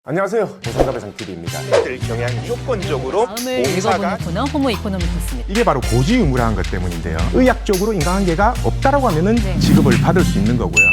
안녕하세요. 보상가배상TV입니다. 경향 무조건적으로 다음을 공사가 읽어보는 코너 호모 이코노미크스입니다. 이게 바로 고지의무라는 것 때문인데요. 의학적으로 인과관계가 없다라고 하면은 네. 지급을 받을 수 있는 거고요.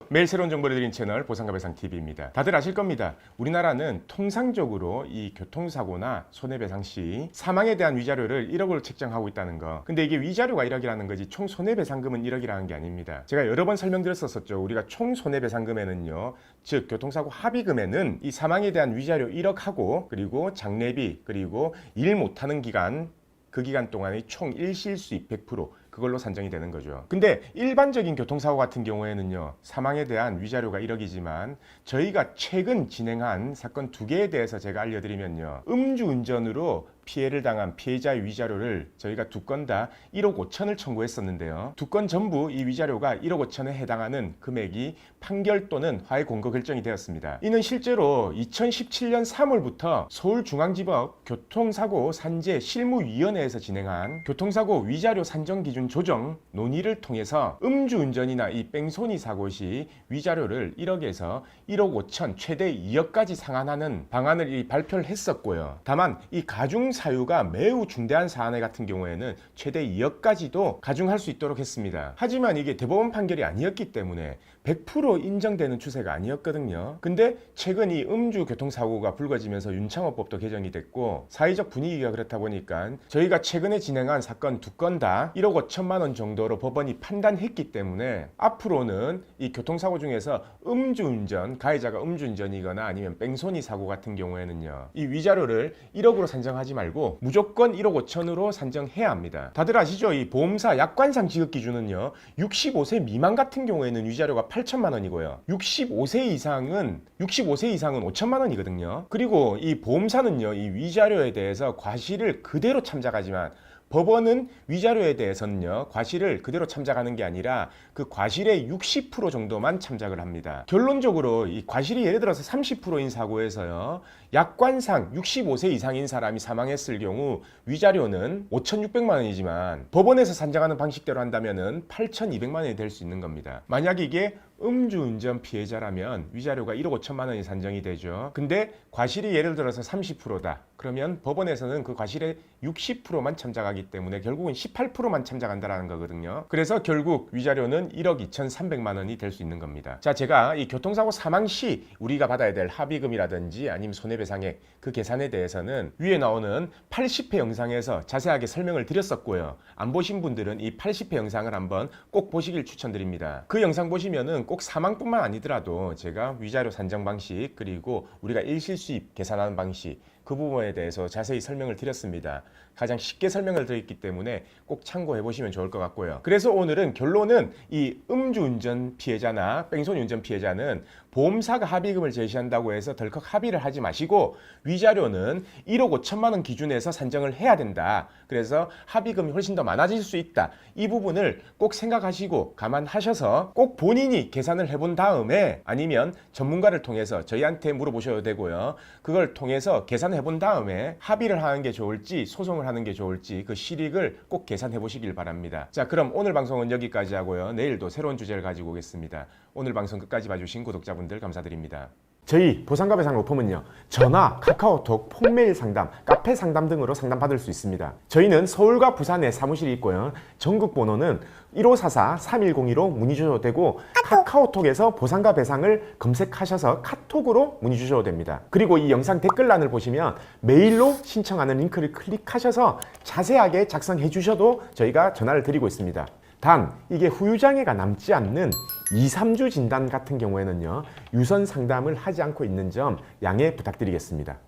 매일 새로운 정보를 드리는 채널 보상가배상TV입니다. 다들 아실 겁니다. 우리나라는 통상적으로 이 교통사고나 손해배상 시 사망에 대한 위자료를 1억으로 책정하고 있다는 거. 근데 이게 위자료가 1억이라는 거지 총 손해배상금은 1억이라는 게 아닙니다. 제가 여러 번 설명드렸었죠. 우리가 총 손해배상금에는요, 즉 교통사고 합의금에는 이 사망에 대한 위자료 1억하고 그리고 장례비 그리고 일 못하는 기간 그 기간 동안의 총 일실수입 100% 그걸로 산정이 되는 거죠. 근데 일반적인 교통사고 같은 경우에는요, 사망에 대한 위자료가 1억이지만 저희가 최근 진행한 사건 2개에 대해서 제가 알려드리면요, 음주운전으로 피해를 당한 피해자의 위자료를 저희가 2건 다 1억 5천을 청구했었는데요. 2건 전부 이 위자료가 1억 5천에 해당하는 금액이 판결 또는 화해 공고 결정이 되었습니다. 이는 실제로 2017년 3월부터 서울중앙지법 교통사고 산재 실무위원회에서 진행한 교통사고 위자료 산정 기준 조정 논의를 통해서 음주운전이나 이 뺑소니 사고 시 위자료를 1억에서 1억 5천 최대 2억까지 상한하는 방안을 발표를 했었고요. 다만 이 가중 사유가 매우 중대한 사안 같은 경우에는 최대 2억까지도 가중할 수 있도록 했습니다. 하지만 이게 대법원 판결이 아니었기 때문에 100% 인정되는 추세가 아니었거든요. 근데 최근 이 음주 교통사고가 불거지면서 윤창호법도 개정이 됐고 사회적 분위기가 그렇다 보니까 저희가 최근에 진행한 사건 2건 다 1억 5천만 원 정도로 법원이 판단했기 때문에 앞으로는 이 교통사고 중에서 음주운전, 가해자가 음주운전이거나 아니면 뺑소니 사고 같은 경우에는요, 이 위자료를 1억으로 산정하지 말고 무조건 1억 5천으로 산정해야 합니다. 다들 아시죠? 이 보험사 약관상 지급 기준은요, 65세 미만 같은 경우에는 위자료가 8천만 원이고요. 65세 이상은 5천만 원이거든요. 그리고 이 보험사는요, 이 위자료에 대해서 과실을 그대로 참작하지만 법원은 위자료에 대해서는요, 과실을 그대로 참작하는 게 아니라 그 과실의 60% 정도만 참작을 합니다. 결론적으로 이 과실이 예를 들어서 30%인 사고에서요, 약관상 65세 이상인 사람이 사망했을 경우 위자료는 5,600만 원이지만 법원에서 산정하는 방식대로 한다면은 8,200만 원이 될 수 있는 겁니다. 만약 이게 음주운전 피해자라면 위자료가 1억 5천만 원이 산정이 되죠. 근데 과실이 예를 들어서 30%다. 그러면 법원에서는 그 과실의 60%만 참작하기 때문에 결국은 18%만 참작한다는 거거든요. 그래서 결국 위자료는 1억 2,300만 원이 될 수 있는 겁니다. 자, 제가 이 교통사고 사망 시 우리가 받아야 될 합의금이라든지 아니면 손해배상액 그 계산에 대해서는 위에 나오는 80회 영상에서 자세하게 설명을 드렸었고요. 안 보신 분들은 이 80회 영상을 한번 꼭 보시길 추천드립니다. 그 영상 보시면은 꼭 사망뿐만 아니더라도 제가 위자료 산정 방식 그리고 우리가 일실수입 계산하는 방식 그 부분에 대해서 자세히 설명을 드렸습니다. 가장 쉽게 설명을 드렸기 때문에 꼭 참고해 보시면 좋을 것 같고요. 그래서 오늘은 결론은 이 음주운전 피해자나 뺑소니 운전 피해자는 보험사가 합의금을 제시한다고 해서 덜컥 합의를 하지 마시고 위자료는 1억 5천만 원 기준에서 산정을 해야 된다. 그래서 합의금이 훨씬 더 많아질 수 있다. 이 부분을 꼭 생각하시고 감안하셔서 꼭 본인이 계산을 해본 다음에 아니면 전문가를 통해서 저희한테 물어보셔도 되고요. 그걸 통해서 계산해 본 다음에 합의를 하는 게 좋을지 소송을 하는 게 좋을지 그 실익을 꼭 계산해 보시길 바랍니다. 자, 그럼 오늘 방송은 여기까지 하고요. 내일도 새로운 주제를 가지고 오겠습니다. 오늘 방송 끝까지 봐주신 구독자분들 감사드립니다. 저희 보상가배상 로펌은요, 전화, 카카오톡, 폰메일 상담, 카페 상담 등으로 상담받을 수 있습니다. 저희는 서울과 부산에 사무실이 있고요. 전국 번호는 1544-3102로 문의 주셔도 되고 카카오톡에서 보상가배상을 검색하셔서 카톡으로 문의 주셔도 됩니다. 그리고 이 영상 댓글란을 보시면 메일로 신청하는 링크를 클릭하셔서 자세하게 작성해 주셔도 저희가 전화를 드리고 있습니다. 단 이게 후유장애가 남지 않는 2, 3주 진단 같은 경우에는요, 유선 상담을 하지 않고 있는 점 양해 부탁드리겠습니다.